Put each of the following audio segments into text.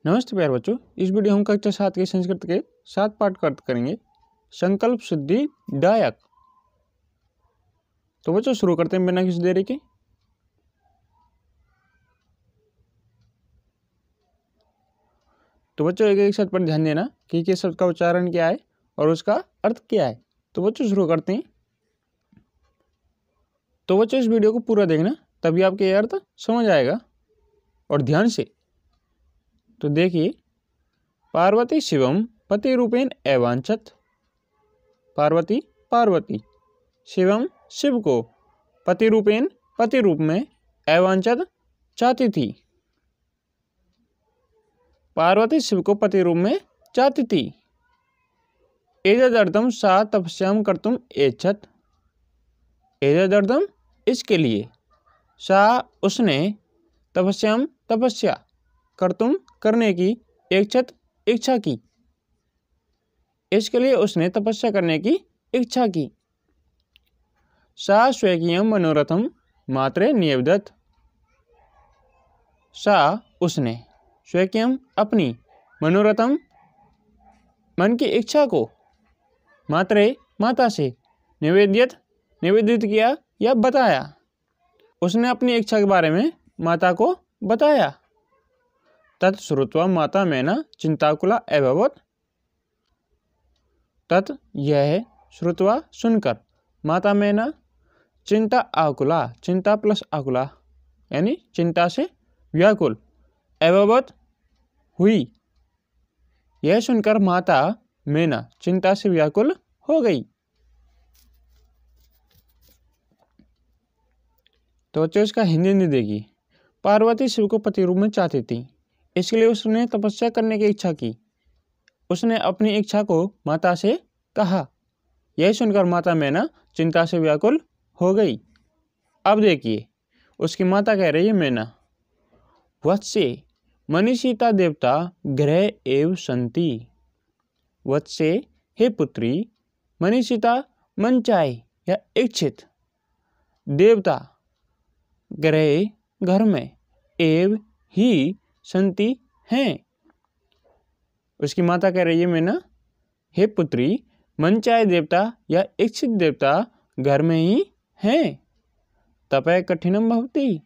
नमस्ते प्यारे बच्चों, इस वीडियो हम कक्षा 7 के संस्कृत के 7 पाठ का अर्थ करेंगे। संकल्प सिद्धि दायक। तो बच्चों शुरू करते हैं बिना किसी देरी के। तो बच्चों एक एक शब्द पर ध्यान देना कि किस शब्द का उच्चारण क्या है और उसका अर्थ क्या है। तो बच्चों शुरू करते हैं। तो बच्चों इस वीडियो को पूरा देखना, तभी आपके ये अर्थ समझ आएगा और ध्यान से। तो देखिए, पार्वती शिवम पति रूपेण एवांछत। पार्वती पार्वती, शिवम शिव को, पति रूपेण पति रूप में, एवांछत चाहती थी। पार्वती शिव को पति रूप में चाहती थी। एतदर्थम सा तपस्याम कर्तुम ऐच्छत। एतदर्थम इसके लिए, सा उसने, तपस्याम तपस्या, कर्तुम करने की, ऐच्छत इच्छा की। इसके लिए उसने तपस्या करने की इच्छा की। सा स्वकीयम मनोरथम मात्रे निवेदत। सा उसने, स्वकीयम अपनी, मनोरथम मन की इच्छा को, मात्रे माता से, निवेदित किया या बताया। उसने अपनी इच्छा के बारे में माता को बताया। तत्श्रुत्वा माता मैना चिंताकुला अभवत्। तत् यह, श्रुत्वा सुनकर, माता मैना चिंता आकुला, चिंता प्लस आकुला यानी चिंता से व्याकुल, अभवत् हुई। यह सुनकर माता मैना चिंता से व्याकुल हो गई। तो बच्चों इसका हिंदी देखिए। पार्वती शिव को पति रूप में चाहती थी, इसके लिए उसने तपस्या करने की इच्छा की। उसने अपनी इच्छा को माता से कहा। यह सुनकर माता मैना चिंता से व्याकुल हो गई। अब देखिए, उसकी माता कह रही है मैना, वत्से मनीषिता देवता ग्रह एव संति। वत्से हे पुत्री, मनीषिता मन चाहे या इच्छित, देवता ग्रह घर में, एव ही संति हैं। उसकी माता कह रही है मैना, हे पुत्री, मनचाहे देवता या इच्छित देवता घर में ही हैं। तपय कठिनम भवति।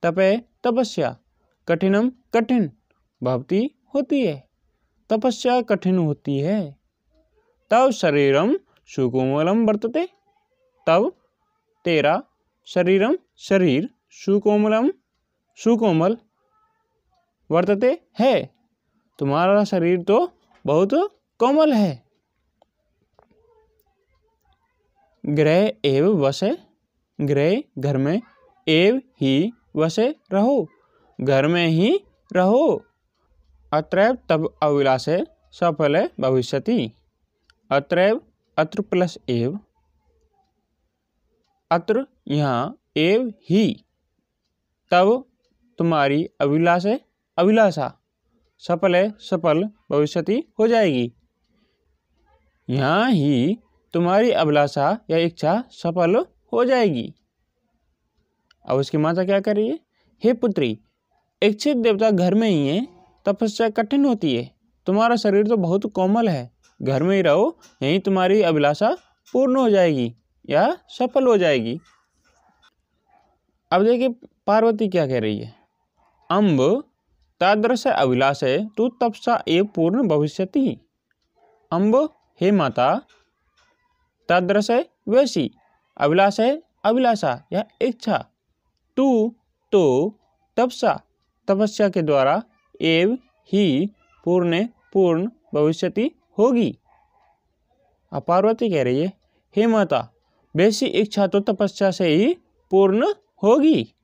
तपय तपस्या, कठिनम कठिन, भवति होती है, तपस्या कठिन होती है। तव शरीरम सुकोमलम वर्तते। तव तेरा, शरीरम शरीर, सुकोमलम सुकोमल, वर्तते है, तुम्हारा शरीर तो बहुत कोमल है। गृह एव वसे, गृह घर में, एव ही वसे रहो, घर में ही रहो। अत्रैव तब अभिलाषे सफले भविष्यति। अत्रैव अत्र प्लस एव, अत्र यहाँ, एव ही, तब तुम्हारी, अभिलाषे अभिलाषा, सफल है सफल, भविष्यति हो जाएगी। यहाँ ही तुम्हारी अभिलाषा या इच्छा सफल हो जाएगी। अब उसकी माता क्या कर रही है, हे पुत्री, इच्छित देवता घर में ही है, तपस्या कठिन होती है, तुम्हारा शरीर तो बहुत कोमल है, घर में ही रहो, यहीं तुम्हारी अभिलाषा पूर्ण हो जाएगी या सफल हो जाएगी। अब देखिए पार्वती क्या कह रही है, अम्ब तादृश अभिलाषे तू तपसा एव पूर्ण भविष्यति। अम्ब हे माता, तादृश वैसी, अभिलाषे अभिलाषा या इच्छा, तू तो, तपसा तपस्या के द्वारा, एव ही पूर्ण भविष्यति होगी। अब पार्वती कह रही है, हे माता, वैसी इच्छा तो तपस्या से ही पूर्ण होगी,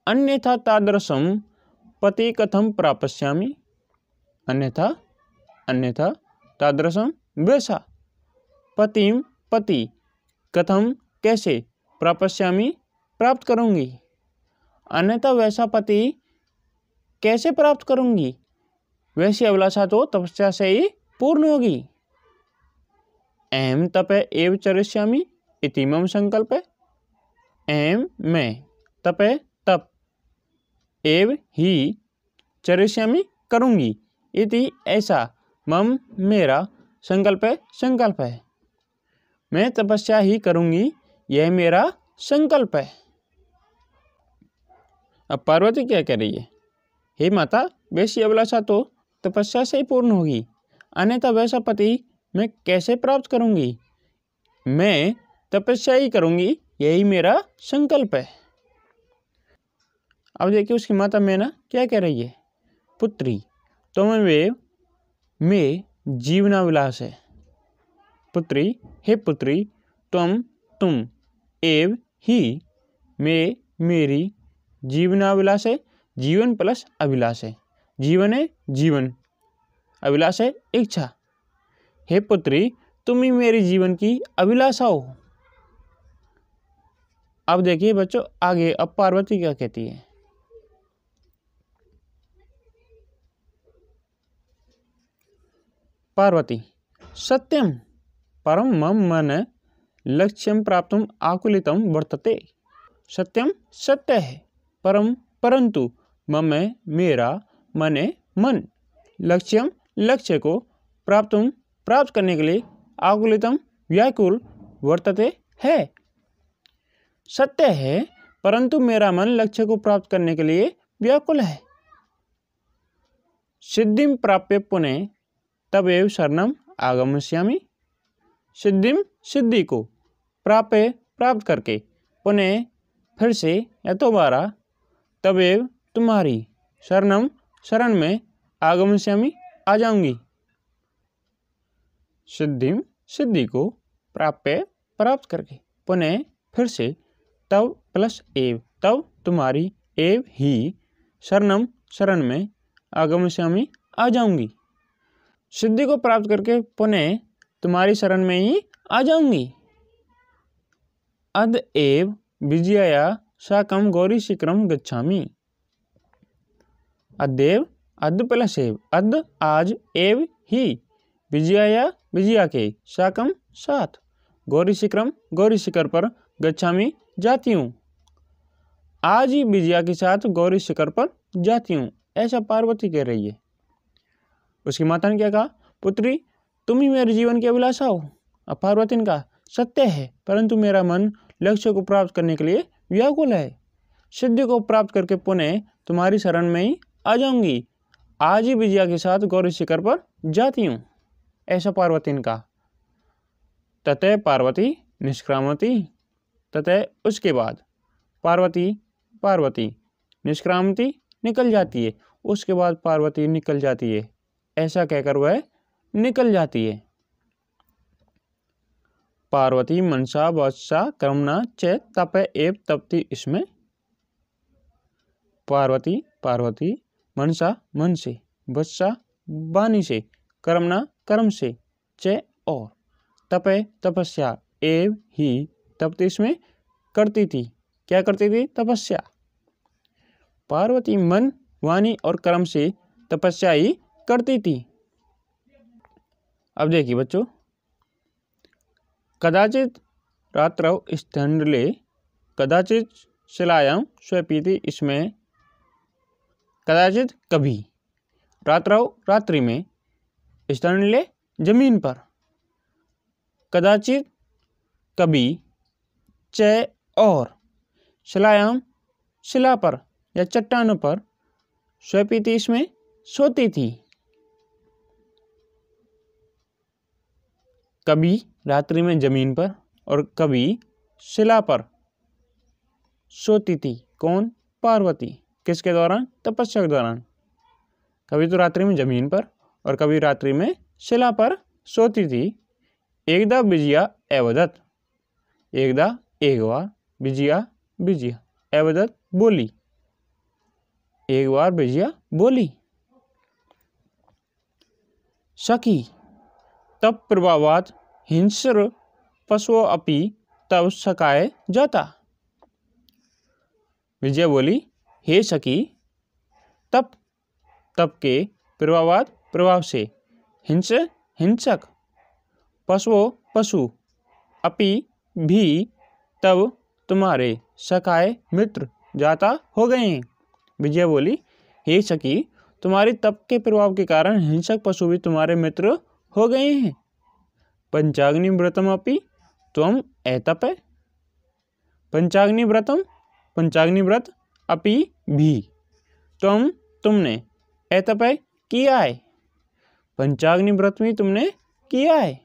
अन्यथा तादृशम पति कथम प्राप्स्यामि। अन्यथा तादृशम वैसा, पति कथम कैसे, प्राप्स्यामि प्राप्त करूंगी, अन्यथा वैसा पति कैसे प्राप्त करूंगी, वैसी अभिलाषा तो तपस्या से ही पूर्ण होगी। अहम तपे एव चरिष्यामि इति मम संकल्प। अहम मैं, तपे तप, एव ही, चरिष्यामि करूँगी। इति ऐसा, मम मेरा, संकल्प है। मैं तपस्या ही करूँगी, यह मेरा संकल्प है। अब पार्वती क्या कह रही है? हे माता, वैसी अभिलाषा तो तपस्या से ही पूर्ण होगी, अन्यथा वैसा पति मैं कैसे प्राप्त करूँगी? मैं तपस्या ही करूँगी, यही मेरा संकल्प है। अब देखिए उसकी माता मैना क्या कह रही है? पुत्री, त्वमेव मे जीवनाभिलाष है। पुत्री, हे पुत्री, तुम एव ही में मेरी जीवनाभिलाष है। जीवन प्लस अभिलाष है। जीवन है जीवन, अभिलाष है इच्छा। हे पुत्री, तुम ही मेरे जीवन की अभिलाषा हो। अब देखिए बच्चों आगे, अब पार्वती क्या कहती है? पार्वती, सत्यम परम मम मन लक्ष्यम प्राप्तुम आकुलितम वर्तते। सत्यम सत्य है, परम परंतु, मम मेरा, मन, लक्ष्यम लक्ष्य को, प्राप्त करने के लिए, आकुलितम व्याकुल, वर्तते है। सत्य है परंतु मेरा मन लक्ष्य को प्राप्त करने के लिए व्याकुल है। सिद्धिम प्राप्य पुनः तवेव शरणम आगमिष्यामि। सिद्धि को प्राप्त करके, पुनः फिर से या दोबारा, तवेव तुम्हारी, शरण में, आगमिष्यामि आ जाऊंगी। सिद्धि को प्राप्त करके, पुनः फिर से, तब प्लस एव, तब तुम्हारी, एव ही, शरण में, आगमिष्यामि आ जाऊंगी। सिद्धि को प्राप्त करके पुनः तुम्हारी शरण में ही आ जाऊंगी। अद एव विजया साकम गौरी शिखरम गच्छामि। अद्येव, अद प्लस एव, अद आज, एव ही, विजया के, साकम साथ, गौरी शिखर पर, गच्छामि जाती हूँ। आज ही विजया के साथ गौरी शिखर पर जाती हूँ, ऐसा पार्वती कह रही है। उसकी माता ने क्या कहा? पुत्री, तुम ही मेरे जीवन की अभिलाषा हो। अब पार्वती ने कहा, सत्य है परंतु मेरा मन लक्ष्य को प्राप्त करने के लिए व्याकुल है। सिद्धि को प्राप्त करके पुनः तुम्हारी शरण में ही आ जाऊंगी। आज ही विजया के साथ गौरी शिखर पर जाती हूँ, ऐसा पार्वती ने कहा। ततः पार्वती निष्क्रामती, ततः उसके बाद पार्वती निष्क्रामती निकल जाती है। उसके बाद पार्वती निकल जाती है, ऐसा कहकर वह निकल जाती है। पार्वती मनसा वत्सा कर्मणा च तप एव तपति इसमें। पार्वती मनसा मन से, वत्सा वाणी से, कर्म से, च और, तपस्या, एव ही तपति इसमें करती थी। क्या करती थी? तपस्या। पार्वती मन, वाणी और कर्म से तपस्या ही करती थी। अब देखिए बच्चों, कदाचित रात्रौ स्थंडले, कदाचित शिलायां स्वपीति इसमें। कदाचित कभी, रात्रौ रात्रि में, स्थंडले जमीन पर, कदाचित कभी, च और, शिलायां शिला पर या चट्टानों पर, स्वपीति इसमें सोती थी। कभी रात्रि में जमीन पर और कभी शिला पर सोती थी। कौन? पार्वती। किसके दौरान? तपस्या के दौरान। कभी तो रात्रि में जमीन पर और कभी रात्रि में शिला पर सोती थी। एकदा विजया अवदत, एकदा एक बार, विजया अवदत बोली, एक बार विजया बोली। सखी तब प्रभावात हिंस्र पशुओं अपि तब सकाए जाता। विजया बोली, हे सखी, तप के प्रभाव से, हिंसक, पशु अपि भी, तब तुम्हारे सखाए मित्र जाता हो गए हैं। विजया बोली, हे सखी, तुम्हारी तप के प्रभाव के कारण हिंसक पशु भी तुम्हारे मित्र हो गए हैं। पंचाग्नि व्रतम अपि त्वम एतपे। पंचाग्नि व्रत अपि भी तुमने एतपे किया है। पंचाग्नि व्रत भी तुमने किया है।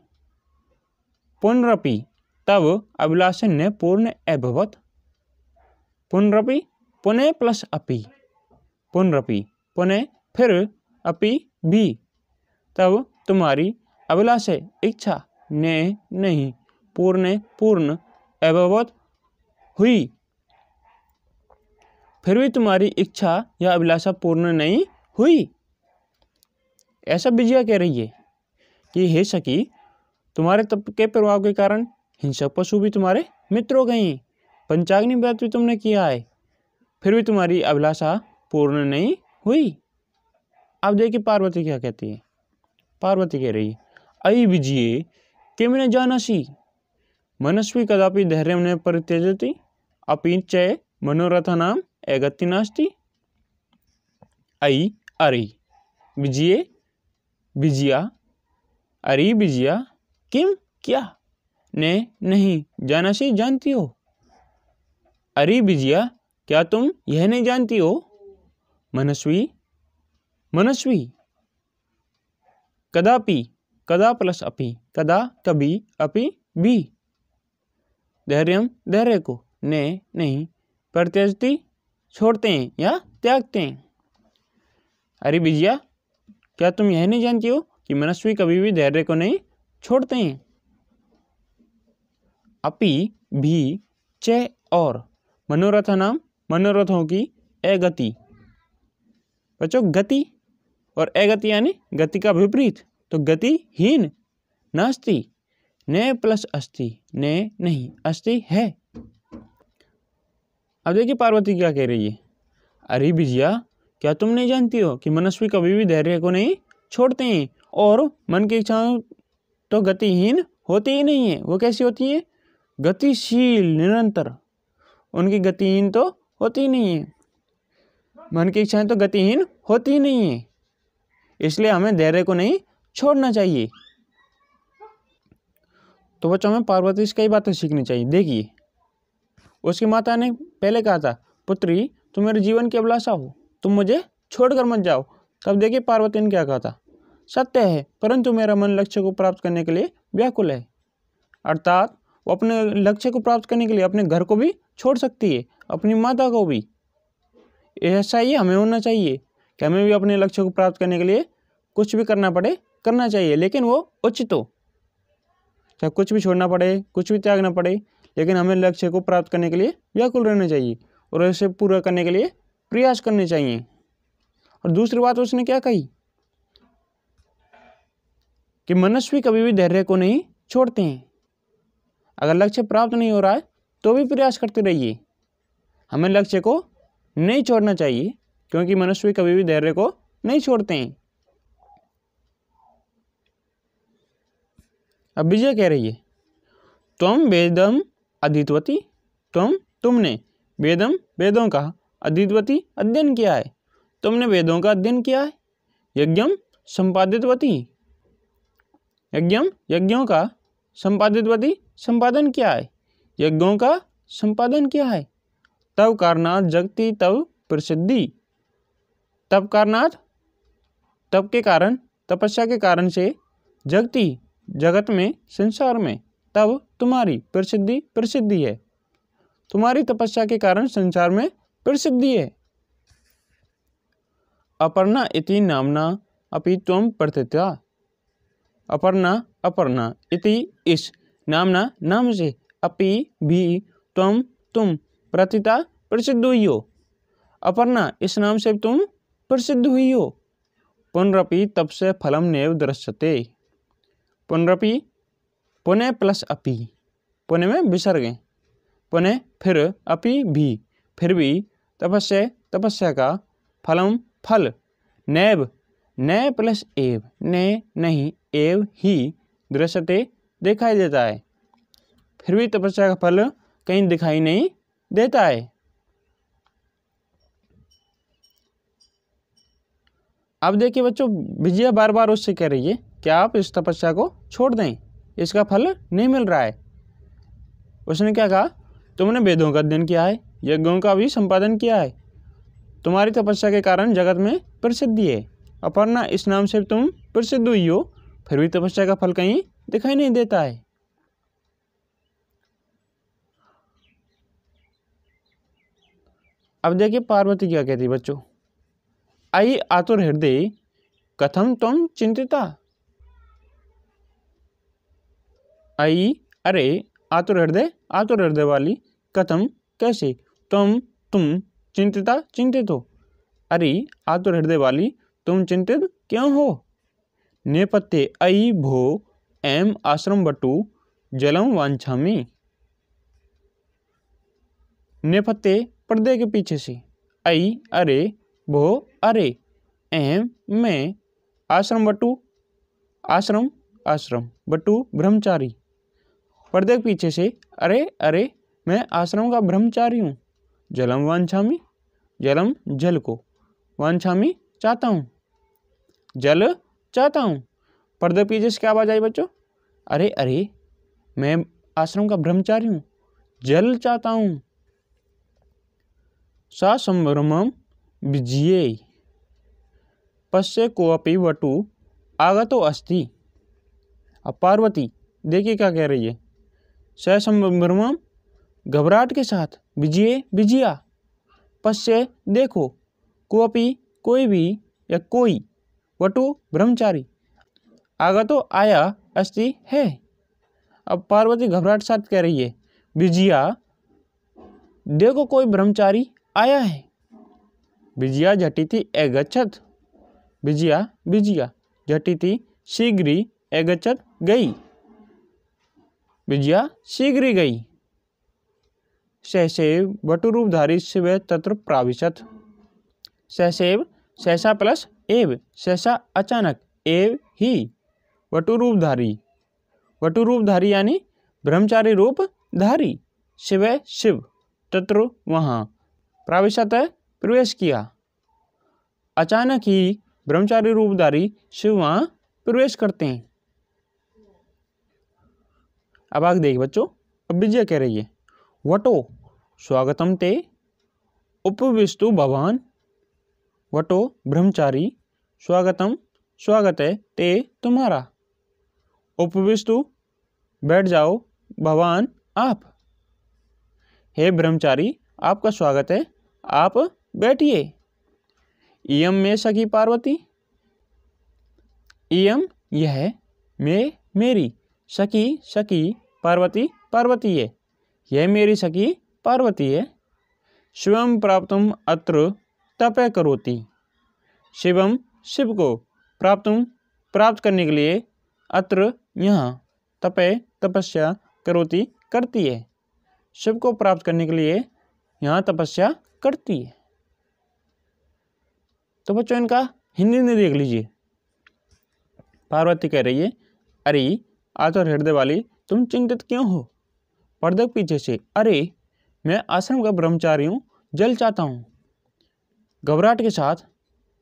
पुनरपि तब अभिलाषण्य पूर्ण अभवत। पुनरपि पुनः प्लस अपि, पुनरपि पुनः फिर, अपि भी, तब तुम्हारी अभिलाषा इच्छा ने नहीं पूर्ण अभवत हुई। फिर भी तुम्हारी इच्छा या अभिलाषा पूर्ण नहीं हुई। ऐसा विजया कह रही है कि हे सखी, तुम्हारे तप के प्रभाव के कारण हिंसक पशु भी तुम्हारे मित्र हो गए हैं। पंचाग्नि व्रत भी तुमने किया है, फिर भी तुम्हारी अभिलाषा पूर्ण नहीं हुई। अब देखिए पार्वती क्या कहती है। पार्वती कह रही है, अयि विजये किम न जानसि मनस्वी कदापि धैर्यं न परित्यजति अपि च मनोरथानां अगति नास्ति। अयि अरे विजये, विजया, अरे विजया, किम क्या, ने नहीं, जानसी जानती हो। अरे विजया, क्या तुम यह नहीं जानती हो। मनस्वी कदापि, कदा प्लस अपि, कदा कभी, अपि भी, धैर्य को, ने नहीं, परित्यजति छोड़ते हैं या त्यागते हैं। अरे विजया, क्या तुम यह नहीं जानती हो कि मनस्वी कभी भी धैर्य को नहीं छोड़ते हैं। अपि भी, च और, मनोरथों की अगति। बच्चों गति और अगति यानी गति का विपरीत, तो गतिहीन। नास्ति, ने प्लस अस्ति, ने नहीं, अस्ति है। अब देखिए पार्वती क्या कह रही है। अरे विजया, क्या तुम नहीं जानती हो कि मनस्वी कभी भी धैर्य को नहीं छोड़ते हैं और मन की इच्छाएं तो गतिहीन होती ही नहीं है। वो कैसी होती है, गतिशील, निरंतर। उनकी गतिहीन तो होती ही नहीं है। मन की इच्छाएं तो गतिहीन होती ही नहीं है, इसलिए हमें धैर्य को नहीं छोड़ना चाहिए। तो बच्चों में पार्वती से कई बातें सीखनी चाहिए। देखिए उसकी माता ने पहले कहा था, पुत्री तुम मेरे जीवन की अभिलाषा हो, तुम मुझे छोड़कर मत जाओ। तब देखिए पार्वती ने क्या कहा था, सत्य है परंतु मेरा मन लक्ष्य को प्राप्त करने के लिए व्याकुल है। अर्थात वो अपने लक्ष्य को प्राप्त करने के लिए अपने घर को भी छोड़ सकती है, अपनी माता को भी। ऐसा ही हमें होना चाहिए कि हमें भी अपने लक्ष्य को प्राप्त करने के लिए कुछ भी करना पड़े करना चाहिए, लेकिन वो उचित हो। चाहे कुछ भी छोड़ना पड़े, कुछ भी त्यागना पड़े, लेकिन हमें लक्ष्य को प्राप्त करने के लिए व्याकुल रहना चाहिए और इसे पूरा करने के लिए प्रयास करने चाहिए। और दूसरी बात उसने क्या कही कि मनस्वी कभी भी धैर्य को नहीं छोड़ते हैं। अगर लक्ष्य प्राप्त नहीं हो रहा है तो भी प्रयास करते रहिए। हमें लक्ष्य को नहीं छोड़ना चाहिए क्योंकि मनस्वी कभी भी धैर्य को नहीं छोड़ते हैं। अब विजय कह रही है, त्वम वेदम अधीतवती, तुमने वेदों का अधीतवती अध्ययन किया है। तुमने वेदों का अध्ययन किया है। यज्ञम संपादितवती, यज्ञों का संपादितवती संपादन किया है। यज्ञों का संपादन किया है। तब कारणात जगति तब प्रसिद्धि, तब कारणात तब के कारण, तपस्या के कारण से, जगति जगत में, संसार में, तब तुम्हारी प्रसिद्धि है। तुम्हारी तपस्या के कारण संसार में प्रसिद्धि है। अपर्णा इति नामना अपि त्वं प्रतिता, अपर्णा इति इस, नामना नाम से, अपि भी, तुम प्रतिता प्रसिद्ध हुई हो। अपर्णा इस नाम से तुम प्रसिद्ध हुई हो। पुनरपि तप से फलम नेव दृश्यते। पुनरपि पुनः प्लस अपि, पुनः में विसर्ग है, पुनः फिर, अपि भी, फिर भी, तपस्या का, फलम फल, नैव न प्लस एव, ने नहीं, एव ही, दृश्यते दिखाई देता है। फिर भी तपस्या का फल कहीं दिखाई नहीं देता है। अब देखिए बच्चों, विजया बार बार उससे कह रही है कि आप इस तपस्या को छोड़ दें, इसका फल नहीं मिल रहा है। उसने क्या कहा, तुमने वेदों का अध्ययन किया है, यज्ञों का भी संपादन किया है, तुम्हारी तपस्या के कारण जगत में प्रसिद्धि है। अपर्णा इस नाम से तुम प्रसिद्ध हुई हो, फिर भी तपस्या का फल कहीं दिखाई नहीं देता है। अब देखिए पार्वती क्या कहती बच्चों, आई आतुर हृदय कथम तुम चिंतिता। आई अरे, आतुर हृदय वाली, कथम कैसे, तुम चिंतिता चिंतित हो। अरे आतुर हृदय वाली, तुम चिंतित क्यों हो। नेपथ्य अई भो एम आश्रम बटु जलम वांछामी। नेपथ्य पर्दे के पीछे से, अई अरे, भो अरे, एम मैं, आश्रम बटु आश्रम बटु ब्रह्मचारी, पर्दे के पीछे से, अरे मैं आश्रम का ब्रह्मचारी हूँ। जलम वांछामी, जलम जल को, वांछामी चाहता हूँ, जल चाहता हूँ। पर्दे पीछे से क्या आवाज आई बच्चों, अरे मैं आश्रम का ब्रह्मचारी हूँ, जल चाहता हूँ। सा संभ्रमम विजये पश्य कोअपि वटु आगतो अस्ति। अब पार्वती देखिए क्या कह रही है, स संभ्रमम घबराहट के साथ, विजया पश्य देखो, कोअपि कोई भी या कोई, वटु ब्रह्मचारी, आगतो आया, अस्ति है। अब पार्वती घबराहट साथ कह रही है, विजया देखो कोई ब्रह्मचारी आया है। विजया झटिति एगच्छत, विजया झटिति शीघ्र एगच्छत गई, विजया शीघ्र गई। सहसेव वटुरूपधारी शिव तत्र प्राविशत। सहसेव सहसा प्लस एव, सहसा अचानक, एव ही, वटुरूपधारी यानी ब्रह्मचारी रूप धारी, शिव तत्र वहाँ, प्राविशत प्रवेश किया, अचानक ही ब्रह्मचारी रूपधारी शिव वहाँ प्रवेश करते हैं। अब आगे देखिए बच्चों, अब विजय कह रही है, वटो स्वागतम ते उपविष्टु भवान। वटो ब्रह्मचारी, स्वागत है, ते तुम्हारा, उपविष्टु बैठ जाओ, भवान आप, हे ब्रह्मचारी आपका स्वागत है, आप बैठिए। इयम में सखी पार्वती, इयम यह, में मेरी, सखी पार्वती है, यह मेरी सखी पार्वती है। शिवम प्राप्तुम अत्र तपय करोति। शिवम शिव को, प्राप्त करने के लिए, अत्र यहाँ, तपय तपस्या, करोति करती है। शिव को प्राप्त करने के लिए यहाँ तपस्या करती है। तो बच्चों इनका हिंदी में देख लीजिए। पार्वती कह रही है, अरे आतुर हृदय वाली, तुम चिंतित क्यों हो। पर्दे के पीछे से, अरे मैं आश्रम का ब्रह्मचारी हूँ, जल चाहता हूँ। घबराहट के साथ,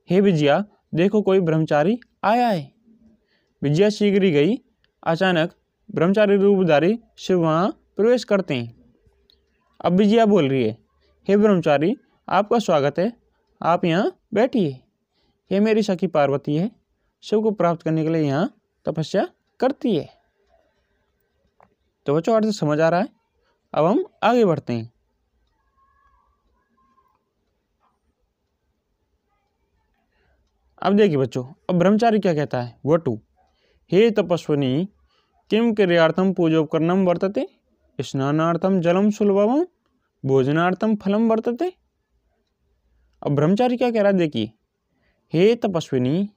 हे विजया देखो कोई ब्रह्मचारी आया है। विजया शीघ्र गई, अचानक ब्रह्मचारी रूपधारी शिव वहाँ प्रवेश करते हैं। अब विजया बोल रही है, हे ब्रह्मचारी आपका स्वागत है, आप यहाँ बैठिए। हे मेरी सखी पार्वती है, शिव को प्राप्त करने के लिए यहाँ तपस्या करती है। तो बच्चों अर्थ समझ आ रहा है। अब हम आगे बढ़ते हैं। अब देखिए बच्चों, अब ब्रह्मचारी क्या कहता है, वटु हे तपस्विनी किम क्रियार्थम पूजोपकरणम वर्तते, स्नानार्थम जलम सुलभम भोजनार्थम फलम वर्तते। अब ब्रह्मचारी क्या कह रहा है देखिए, हे तपस्विनी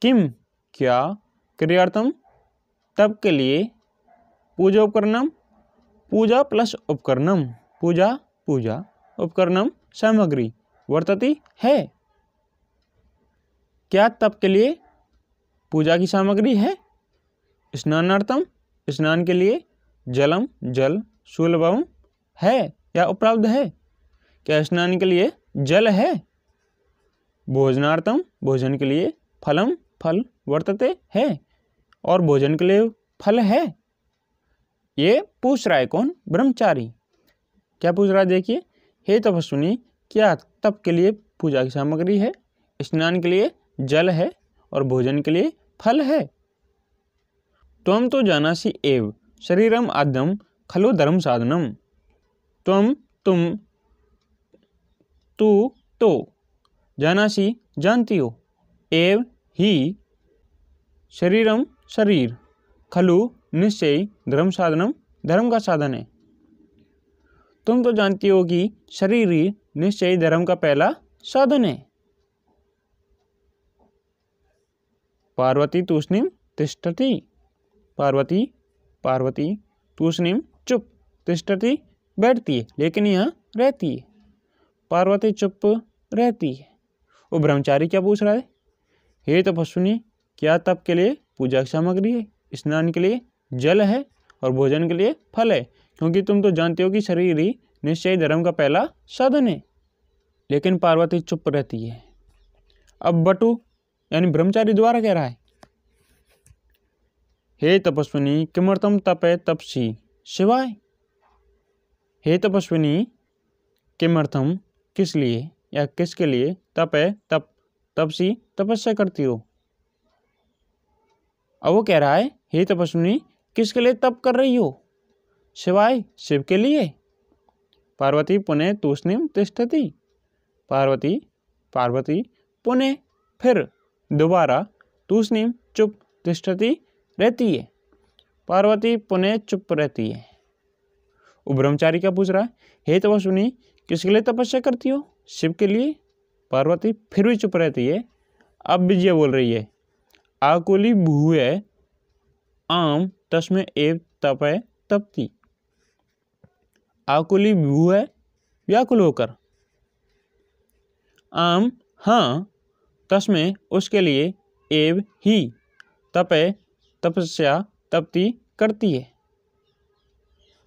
किम क्या, क्रियार्थम तब के लिए, पूजोपकरणम पूजा प्लस उपकरणम, पूजा उपकरणम सामग्री, वर्तती है, क्या तप के लिए पूजा की सामग्री है। स्नानार्थम स्नान के लिए, जलम जल, सुलभम है या उपलब्ध है, क्या स्नान के लिए जल है। भोजनार्थम भोजन के लिए, फलम फल वर्तते है और भोजन के लिए फल है। ये पूछ रहा है कौन? ब्रह्मचारी। क्या पूछ रहा है देखिए, हे तपस्विनी क्या तप के लिए पूजा की सामग्री है, स्नान के लिए जल है और भोजन के लिए फल है। त्वम तो जानासि एव शरीरम आद्यम खलु धर्म साधनम। त्वम तुम, तू तो, जानासि जानती हो, एव ही, शरीरम शरीर, खलु निश्चय, धर्म साधनम धर्म का साधन है। तुम तो जानती हो कि शरीर ही निश्चय धर्म का पहला साधन है। पार्वती तूष्णीम तिष्ठति, पार्वती पार्वती तूष्णीम चुप, तिष्ठति बैठती है लेकिन यहाँ रहती है। पार्वती चुप रहती है। वो ब्रह्मचारी क्या पूछ रहा है, हे तपस्विनी क्या तप के लिए पूजा की सामग्री है, स्नान के लिए जल है और भोजन के लिए फल है, क्योंकि तुम तो जानते हो कि शरीर ही निश्चय धर्म का पहला साधन है। लेकिन पार्वती चुप रहती है। अब बटु यानी ब्रह्मचारी द्वारा कह रहा है, हे तपस्विनी किमर्थम तपे तपसी शिवाय। हे तपस्विनी किमर्थम किस लिए या किसके लिए, तपे तप, तपसी तपस्या करती हो। अब वो कह रहा है, हे तपस्विनी किसके लिए तप कर रही हो, शिवाय शिव के लिए। पार्वती पुनः तूष्णीम तिष्ठति, पार्वती पार्वती पुनः फिर दोबारा, तूष्णीम चुप, तिष्ठति रहती है। पार्वती पुनः चुप रहती है। वो ब्रह्मचारी क्या पूछ रहा है, हे तपस्विनी किसके लिए तपस्या करती हो, शिव के लिए। पार्वती फिर भी चुप रहती है। अब विजय बोल रही है, आकुली भूय आम तस्में एव तपय तपती। आकुली भूय व्याकुल होकर, आम हाँ, तस्में उसके लिए, एव ही तपय तपस्या तपती करती है,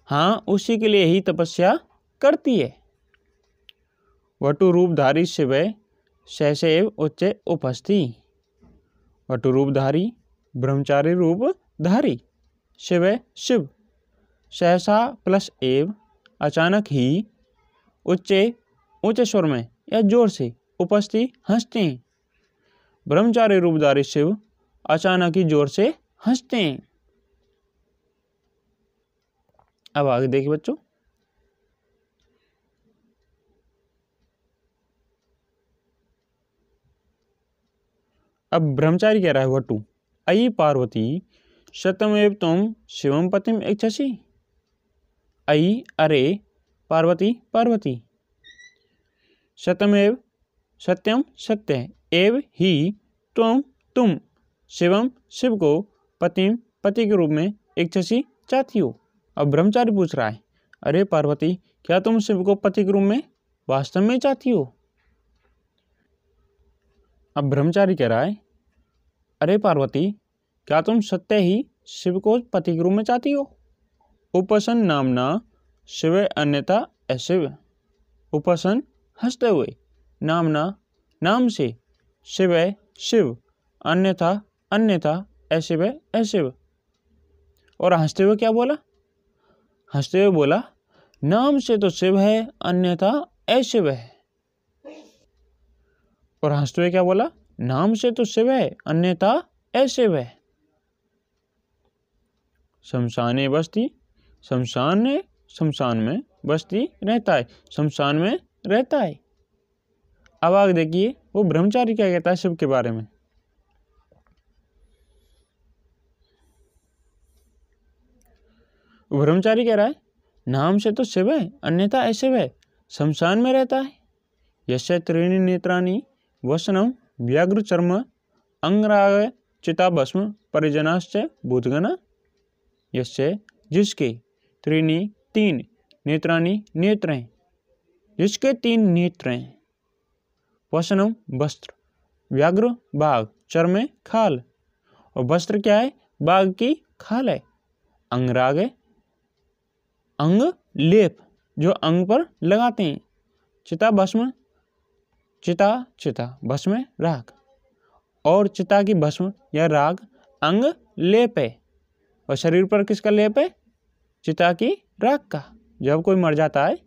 हाँ उसी के लिए ही तपस्या करती है। वटु रूपधारी शिव सहसेव उच्च उपस्थि। वटु रूपधारी ब्रह्मचारी रूपधारी, शिव शिव, सहसा प्लस एव अचानक ही, उच्चे ऊंचे स्वर में या जोर से, उपस्थि हंसते हैं। ब्रह्मचारी रूपधारी शिव अचानक ही जोर से हंसते हैं। अब आगे देखिए बच्चों, अब ब्रह्मचारी कह रहा है वटु, अयि पार्वती शतमेव तुम शिवम पतिम इच्छसि। अयि अरे, पार्वती पार्वती, शतमेव सत्यम सत्य है, एव ही तुम शिवम शिव को, पतिम पति के रूप में, इच्छसि चाहती हो। अब ब्रह्मचारी पूछ रहा है, अरे पार्वती क्या तुम शिव को पति के रूप में वास्तव में चाहती हो। अब ब्रह्मचारी कह रहा है, अरे पार्वती क्या तुम सत्य ही शिव को पति के रूप में चाहती हो। उपसन नामना शिव अन्यथा अशिव, उपसन हंसते हुए, नामना नाम से, शिव शिव, अन्यथा अन्यथा, अशिव अशिव। और हंसते हुए क्या बोला, हंसते हुए बोला नाम से तो शिव है अन्यथा अशिव है। और हंसते हुए क्या बोला, नाम से तो शिव है अन्यथा अशिव है। शमशाने बस्ती, शमशान में बस्ती रहता है, शमशान में रहता है। अब आगे देखिए वो ब्रह्मचारी क्या कहता है शिव के बारे में। ब्रह्मचारी कह रहा है, नाम से तो शिव है अन्यथा अशिव है, शमशान में रहता है। यस्य त्रीणि नेत्राणि वसनम व्याघ्र चर्म अंगराग चिताभस्म परिजनाश्च भूतगण। यस्य जिसके, त्रीणि तीन, नेत्राणि नेत्र हैं, जिसके तीन नेत्र हैं, वसनम वस्त्र, व्याघ्र बाघ, चर्म खाल, और वस्त्र क्या है, बाघ की खाल है। अंगराग है, अंग लेप जो अंग पर लगाते हैं। चिता भस्म, चिता चिता भस्म राग, और चिता की भस्म या राग अंग लेप है, और शरीर पर किसका लेप है? चिता की राग का। जब कोई मर जाता है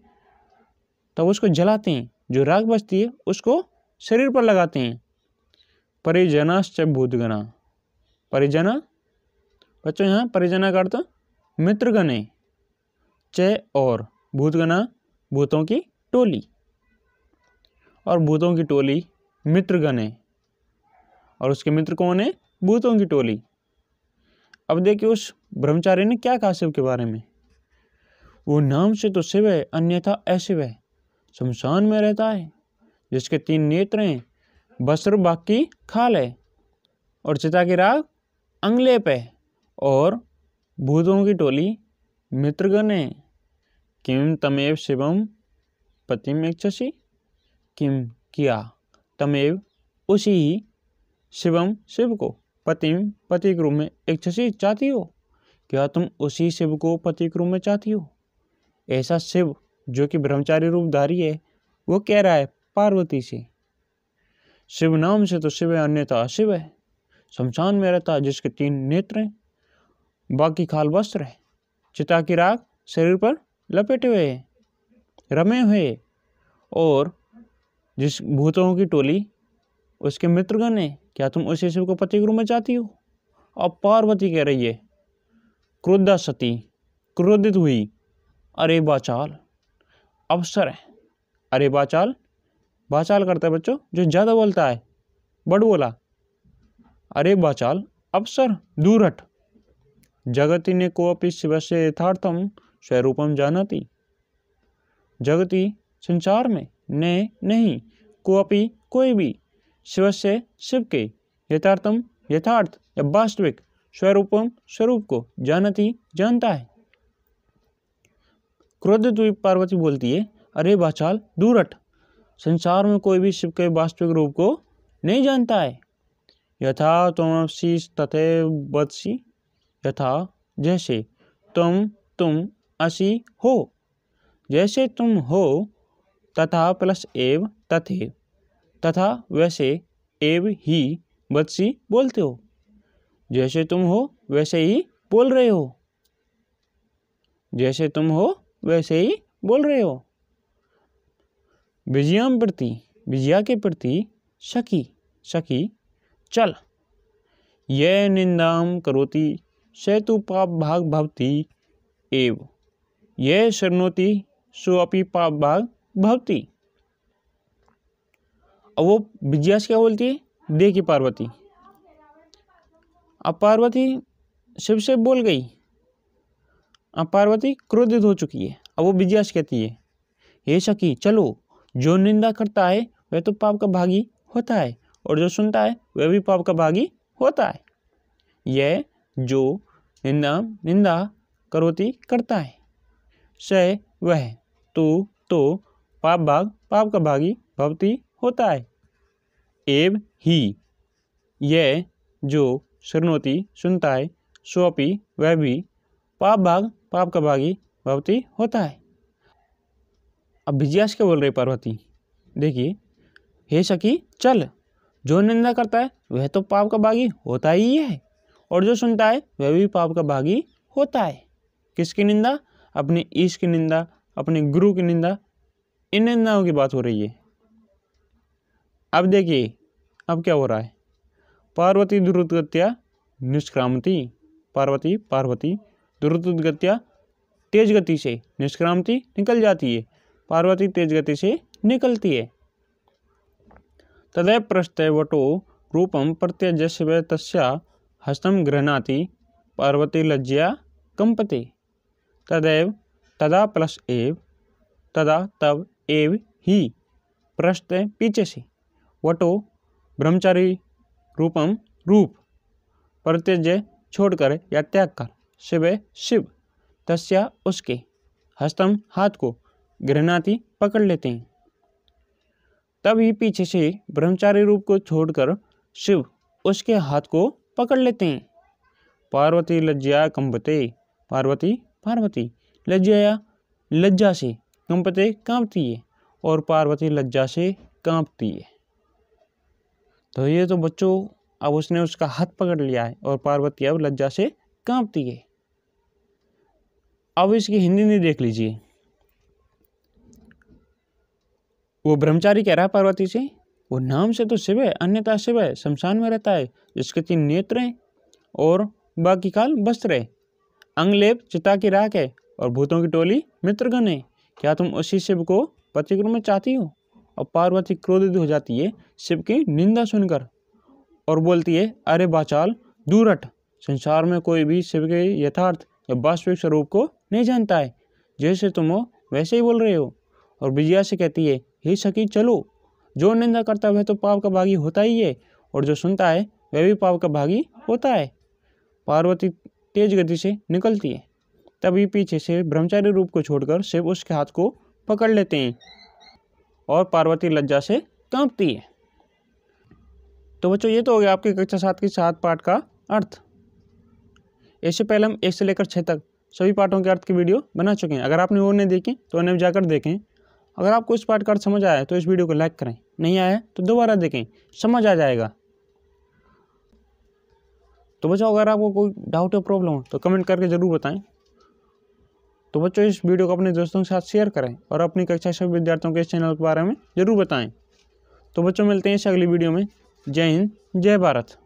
तब उसको जलाते हैं, जो राग बचती है उसको शरीर पर लगाते हैं। परिजनाश्च भूतगणा, परिजना बच्चों यहाँ परिजना का अर्थ मित्रगणे, च और भूतगणा भूतों की टोली, और भूतों की टोली मित्रगण है, और उसके मित्र कौन है? भूतों की टोली। अब देखिए उस ब्रह्मचारी ने क्या कहा शिव के बारे में। वो नाम से तो शिव है, अन्यथा अशिव है। शमशान में रहता है, जिसके 3 नेत्र हैं, वस्त्र बाकी खाल है, और चिता की राग अंगलेप है, और भूतों की टोली मित्रगण है। किम तमेव शिवम पतिम इच्छसि, किम किया तमेव उसी ही शिवम शिव को पतिम पति के रूप में इच्छसि चाहती हो, क्या तुम उसी शिव को पति के रूप में चाहती हो? ऐसा शिव जो कि ब्रह्मचारी रूपधारी है वो कह रहा है पार्वती से। शिव नाम से तो शिव है, अन्यथा अशिव है। शमशान में रहता है, जिसके 3 नेत्र हैं, बाकी खाल वस्त्र है, चिता की राग शरीर पर लपेटे हुए है, रमे हुए, और जिस भूतों की टोली उसके मित्रगण है, क्या तुम उसी शिव को पति के रूप में चाहती हो? अब पार्वती कह रही है, क्रोधा सती क्रोधित हुई, अरे बाचाल अवसर है। अरे बाचाल, बाचाल करता है बच्चों जो ज्यादा बोलता है, बड़ बोला। अरे बाचाल अवसर दूर हट। जगति ने कोपि शिवस्य यथार्थम स्वरूपम जानती, जगति संसार में ने नहीं, कोपि कोई भी, शिवस्य शिव के, यथार्थम यथार्थ या वास्तविक, स्वरूपम स्वरूप को, जानती जानता है। क्रोधित हुई पार्वती बोलती है, अरे बाचाल दूर हट, संसार में कोई भी शिव के वास्तविक रूप को नहीं जानता है। यथा त्वमसि तथैव वदसि, यथा जैसे, तुम असि हो, जैसे तुम हो, तथा प्लस एव तथैव, तथा वैसे, एव ही, वदसि बोलते हो, जैसे तुम हो वैसे ही बोल रहे हो, जैसे तुम हो वैसे ही बोल रहे हो। विजयाम प्रति, विजया के प्रति, सखी सखी चल, ये निंदाम करोति सेतु पाप भाग भवति एव, ये शरणोति सो अपि पाप भाग भवति। अब वो विजया से क्या बोलती है, देखिए पार्वती, अब पार्वती शिव से बोल गई, अब पार्वती क्रोधित हो चुकी है। अब वो विजया से कहती है, हे सखी चलो, जो निंदा करता है वह तो पाप का भागी होता है, और जो सुनता है वह भी पाप का भागी होता है। यह जो निंदा करोति करता है, स वह, तो पाप भाग पाप का भागी भवति होता है, एव ही, यह जो शरणोति सुनता है, सोपि वह भी, पाप भाग पाप का भागी भवति होता है। अब विजया क्या बोल रही पार्वती, देखिए, हे सखी चल, जो निंदा करता है वह तो पाप का भागी होता ही है, और जो सुनता है वह भी पाप का भागी होता है। किसकी निंदा? अपने ईश की निंदा, अपने गुरु की निंदा, इन निंदाओं की बात हो रही है। अब देखिए अब क्या हो रहा है, पार्वती द्रुतगत्या निष्क्रामती, पार्वती द्रुतगत्या तेज गति से, निष्क्रामती निकल जाती है, पार्वती तेज गति से निकलती है। तदैव प्रस्थय वटो रूपम प्रत्यज्य शिव तस्या हस्तम गृह्णाति, पार्वती लज्जया कंपते। तदैव तदा प्लस एव, तदा तब, एव ही, प्रस्थय पीछे से, वटो ब्रह्मचारी, रूपम रूप, प्रत्यज्य छोड़कर या त्याग कर, शिव तस्या उसके, हस्तम हाथ को, गृह्णाति पकड़ लेते हैं। तब ही पीछे से ब्रह्मचारी रूप को छोड़कर शिव उसके हाथ को पकड़ लेते हैं। पार्वती लज्जया कंपते, पार्वती लज्जया लज्जा से, कंपते कांपती है, और पार्वती लज्जा से कांपती है। तो ये तो बच्चों अब उसने उसका हाथ पकड़ लिया है और पार्वती अब लज्जा से कांपती है। अब इसकी हिंदी नहीं देख लीजिए। वो ब्रह्मचारी कह रहा है पार्वती से, वो नाम से तो शिव है, अन्यथा शिव है, शमशान में रहता है, जिसके 3 नेत्र हैं और बाकी काल वस्त्र है, अंगलेप चिता की राख है और भूतों की टोली मित्रगण है। क्या तुम उसी शिव को पति के रूप में चाहती हो? और पार्वती क्रोधित हो जाती है शिव की निंदा सुनकर और बोलती है, अरे बाचाल दूर हट, संसार में कोई भी शिव के यथार्थ या वास्तविक स्वरूप को नहीं जानता है, जैसे तुम हो वैसे ही बोल रहे हो। और विजया से कहती है, हे सखी चलो, जो निंदा करता है वह तो पाप का भागी होता ही है और जो सुनता है वह भी पाप का भागी होता है। पार्वती तेज गति से निकलती है। तभी पीछे से ब्रह्मचारी रूप को छोड़कर शिव उसके हाथ को पकड़ लेते हैं और पार्वती लज्जा से कांपती है। तो बच्चों ये तो हो गया आपके कक्षा 7 की 7 पाठ का अर्थ। इससे पहले हम 1 से लेकर 6 तक सभी पाठों के अर्थ की वीडियो बना चुके हैं। अगर आपने वो नहीं देखी तो उन्हें जाकर देखें। अगर आपको इस पाठ का अर्थ समझ आया तो इस वीडियो को लाइक करें, नहीं आया तो दोबारा देखें, समझ आ जाएगा। तो बच्चों अगर आपको कोई डाउट या प्रॉब्लम हो तो कमेंट करके ज़रूर बताएं। तो बच्चों इस वीडियो को अपने दोस्तों के साथ शेयर करें और अपनी कक्षा सभी विद्यार्थियों के इस चैनल के बारे में ज़रूर बताएं। तो बच्चों मिलते हैं इस अगली वीडियो में। जय हिंद, जय भारत।